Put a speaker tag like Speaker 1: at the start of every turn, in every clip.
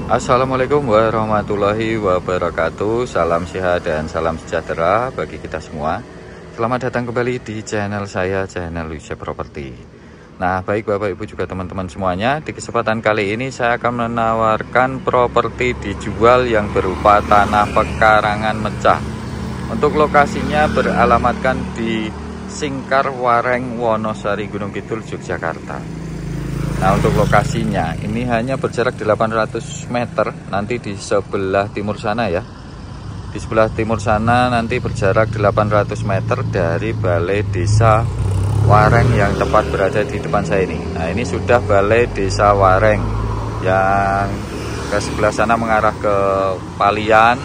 Speaker 1: Assalamualaikum warahmatullahi wabarakatuh. Salam sehat dan salam sejahtera bagi kita semua. Selamat datang kembali di channel saya, channel Lucia Property. Nah, baik Bapak Ibu juga teman-teman semuanya, di kesempatan kali ini saya akan menawarkan properti dijual yang berupa tanah pekarangan mecah. Untuk lokasinya beralamatkan di Singkar Wareng, Wonosari, Gunung Kidul, Yogyakarta. Nah, untuk lokasinya ini hanya berjarak 800 meter nanti di sebelah timur sana ya. Di sebelah timur sana nanti berjarak 800 meter dari Balai Desa Wareng yang tepat berada di depan saya ini. Nah, ini sudah Balai Desa Wareng. Yang ke sebelah sana mengarah ke Palian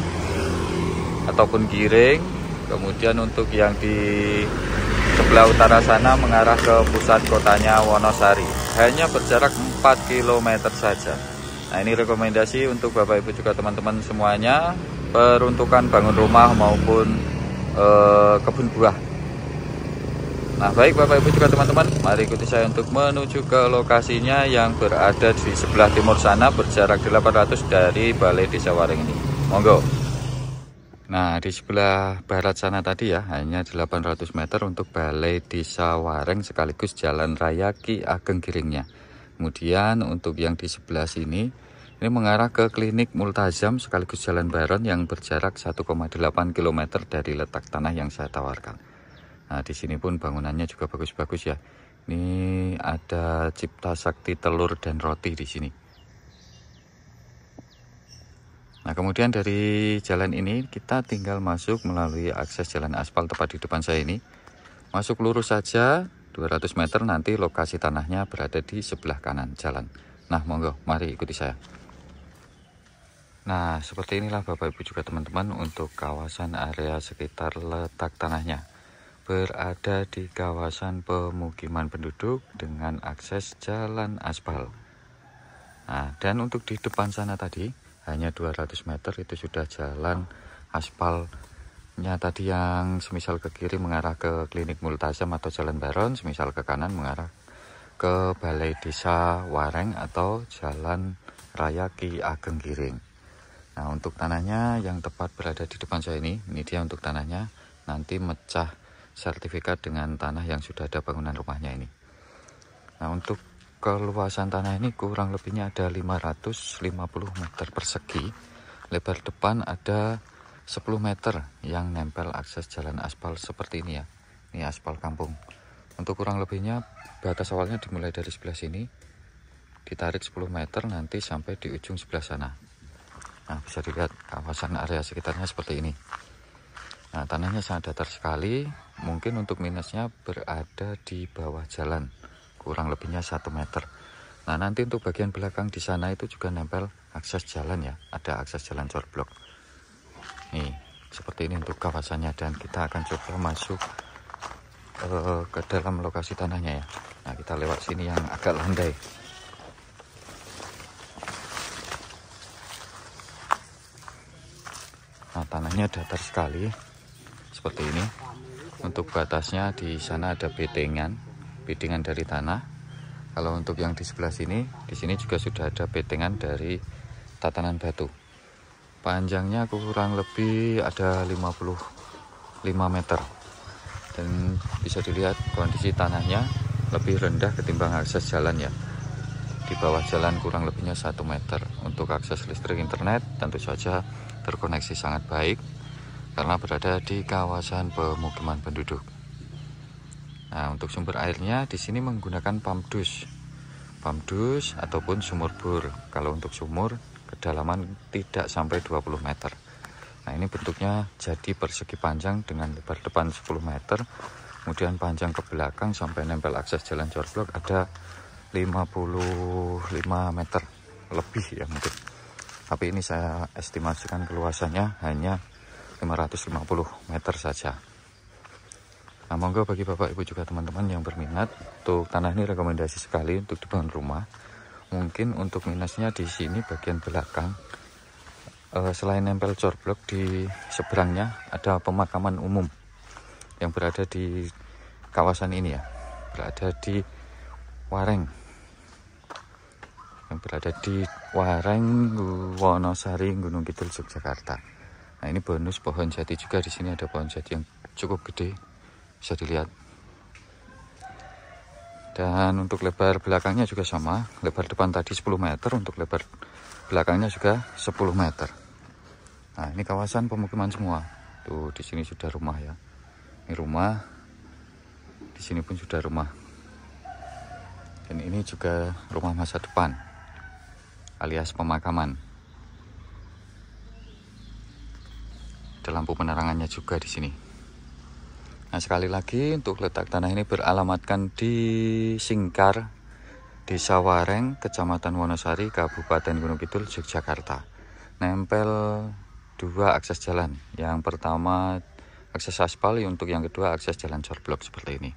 Speaker 1: ataupun Giring. Kemudian untuk yang di sebelah utara sana mengarah ke pusat kotanya Wonosari. Hanya berjarak 4 km saja. Nah, ini rekomendasi untuk Bapak Ibu juga teman-teman semuanya, peruntukan bangun rumah maupun kebun buah. Nah, baik Bapak Ibu juga teman-teman, mari ikuti saya untuk menuju ke lokasinya yang berada di sebelah timur sana, berjarak 800 dari Balai Desa Wareng ini. Monggo. Nah, di sebelah barat sana tadi ya, hanya 800 meter untuk Balai Desa Wareng sekaligus Jalan Raya Ki Ageng Giringnya. Kemudian untuk yang di sebelah sini, ini mengarah ke Klinik Multazam sekaligus Jalan Baron yang berjarak 1,8 km dari letak tanah yang saya tawarkan. Nah, di sini pun bangunannya juga bagus-bagus ya. Ini ada Cipta Sakti telur dan roti di sini. Nah, kemudian dari jalan ini kita tinggal masuk melalui akses jalan aspal tepat di depan saya ini. Masuk lurus saja 200 meter, nanti lokasi tanahnya berada di sebelah kanan jalan. Nah, monggo, mari ikuti saya. Nah, seperti inilah Bapak Ibu juga teman-teman untuk kawasan area sekitar letak tanahnya. Berada di kawasan pemukiman penduduk dengan akses jalan aspal. Nah, dan untuk di depan sana tadi hanya 200 meter itu sudah jalan aspalnya tadi, yang semisal ke kiri mengarah ke Klinik Multazam atau Jalan Baron, semisal ke kanan mengarah ke Balai Desa Wareng atau Jalan Raya Ki Ageng Giring. Nah, untuk tanahnya yang tepat berada di depan saya ini dia untuk tanahnya, nanti mecah sertifikat dengan tanah yang sudah ada bangunan rumahnya ini. Nah, untuk keluasan tanah ini kurang lebihnya ada 550 meter persegi. Lebar depan ada 10 meter yang nempel akses jalan aspal seperti ini ya. Ini aspal kampung. Untuk kurang lebihnya batas awalnya dimulai dari sebelah sini, ditarik 10 meter nanti sampai di ujung sebelah sana. Nah, bisa dilihat kawasan area sekitarnya seperti ini. Nah, tanahnya sangat datar sekali. Mungkin untuk minusnya berada di bawah jalan, kurang lebihnya 1 meter. Nah, nanti untuk bagian belakang di sana itu juga nempel akses jalan ya, ada akses jalan corblok. Nih, seperti ini untuk kawasannya, dan kita akan coba masuk ke dalam lokasi tanahnya ya. Nah, kita lewat sini yang agak landai. Nah, tanahnya datar sekali seperti ini. Untuk batasnya di sana ada bedengan dari tanah. Kalau untuk yang di sebelah sini, di sini juga sudah ada bedengan dari tatanan batu. Panjangnya kurang lebih ada 55 meter. Dan bisa dilihat kondisi tanahnya lebih rendah ketimbang akses jalan ya. Di bawah jalan kurang lebihnya 1 meter. Untuk akses listrik internet tentu saja terkoneksi sangat baik karena berada di kawasan pemukiman penduduk. Nah, untuk sumber airnya di sini menggunakan pump dus ataupun sumur bor. Kalau untuk sumur kedalaman tidak sampai 20 meter. Nah, ini bentuknya jadi persegi panjang dengan lebar depan 10 meter, kemudian panjang ke belakang sampai nempel akses jalan corblok ada 55 meter lebih ya mungkin. Tapi ini saya estimasikan keluasannya hanya 550 meter saja. Nah, monggo bagi Bapak Ibu juga teman-teman yang berminat, untuk tanah ini rekomendasi sekali untuk dibangun rumah. Mungkin untuk minusnya di sini bagian belakang, selain nempel corblok di seberangnya ada pemakaman umum yang berada di kawasan ini ya. berada di Wareng, Wonosari, Gunung Kidul, Yogyakarta. Nah, ini bonus pohon jati juga. Di sini ada pohon jati yang cukup gede, bisa dilihat. Dan untuk lebar belakangnya juga sama. Lebar depan tadi 10 meter, untuk lebar belakangnya juga 10 meter. Nah, ini kawasan pemukiman semua. Tuh, di sini sudah rumah ya. Ini rumah. Di sini pun sudah rumah. Dan ini juga rumah masa depan, alias pemakaman. Ada lampu penerangannya juga di sini. Nah, sekali lagi untuk letak tanah ini beralamatkan di Singkar, Desa Wareng, Kecamatan Wonosari, Kabupaten Gunung Kidul, Yogyakarta. Nempel 2 akses jalan. Yang pertama akses aspal, untuk yang kedua akses jalan corblok seperti ini.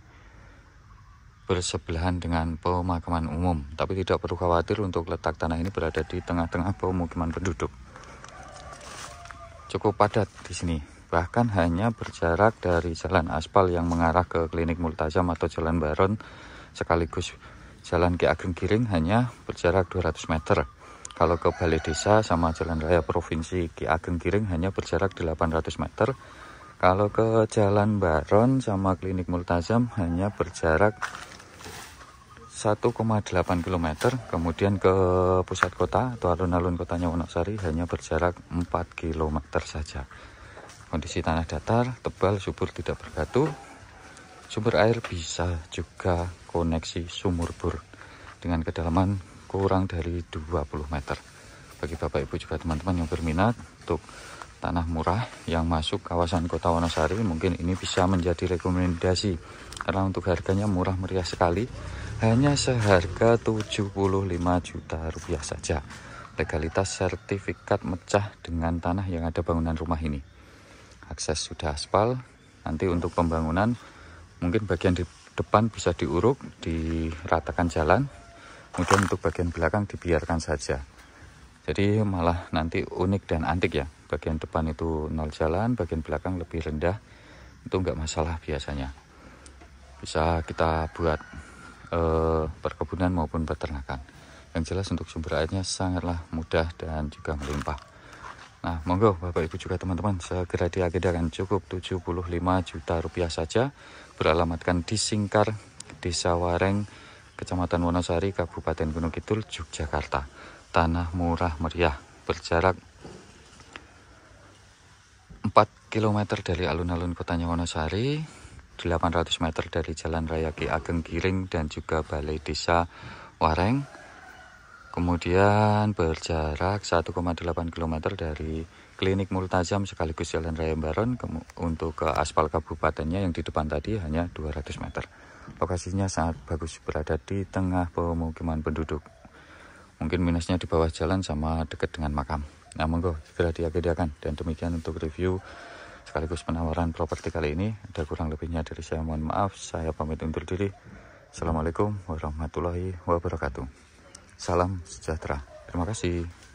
Speaker 1: Bersebelahan dengan pemakaman umum, tapi tidak perlu khawatir untuk letak tanah ini berada di tengah-tengah pemukiman penduduk. Cukup padat di sini, bahkan hanya berjarak dari jalan aspal yang mengarah ke Klinik Multazam atau Jalan Baron sekaligus Jalan Ki Ageng Giring hanya berjarak 200 meter. Kalau ke Balai Desa sama Jalan Raya Provinsi Ki Ageng Giring hanya berjarak 800 meter. Kalau ke Jalan Baron sama Klinik Multazam hanya berjarak 1,8 km, kemudian ke pusat kota atau alun-alun kotanya Wonosari hanya berjarak 4 km saja. Kondisi tanah datar, tebal, subur, tidak berbatu. Sumber air bisa juga koneksi sumur bor dengan kedalaman kurang dari 20 meter. Bagi Bapak Ibu juga teman-teman yang berminat untuk tanah murah yang masuk kawasan kota Wonosari, mungkin ini bisa menjadi rekomendasi karena untuk harganya murah meriah sekali. Hanya seharga 75 juta rupiah saja. Legalitas sertifikat mecah dengan tanah yang ada bangunan rumah ini. Akses sudah aspal. Nanti untuk pembangunan mungkin bagian di depan bisa diuruk, diratakan jalan. Kemudian untuk bagian belakang dibiarkan saja. Jadi malah nanti unik dan antik ya. Bagian depan itu nol jalan, bagian belakang lebih rendah. Itu enggak masalah biasanya. Bisa kita buat perkebunan maupun peternakan. Yang jelas untuk sumber airnya sangatlah mudah dan juga melimpah. Nah, monggo Bapak Ibu juga teman-teman, segera diagendakan, cukup 75 juta rupiah saja, beralamatkan di Singkar, Desa Wareng, Kecamatan Wonosari, Kabupaten Gunung Kidul, Yogyakarta. Tanah murah meriah, berjarak 4 km dari alun-alun kotanya Wonosari, 800 meter dari Jalan Raya Ki Ageng Giring dan juga Balai Desa Wareng. Kemudian berjarak 1,8 km dari Klinik Multazam sekaligus Jalan Raya Baron. Untuk ke aspal kabupatennya yang di depan tadi hanya 200 meter. Lokasinya sangat bagus, berada di tengah pemukiman penduduk. Mungkin minusnya di bawah jalan sama dekat dengan makam. Nah, monggo segera diagendakan. Dan demikian untuk review sekaligus penawaran properti kali ini. Ada kurang lebihnya dari saya, mohon maaf. Saya pamit undur diri. Assalamualaikum warahmatullahi wabarakatuh. Salam sejahtera. Terima kasih.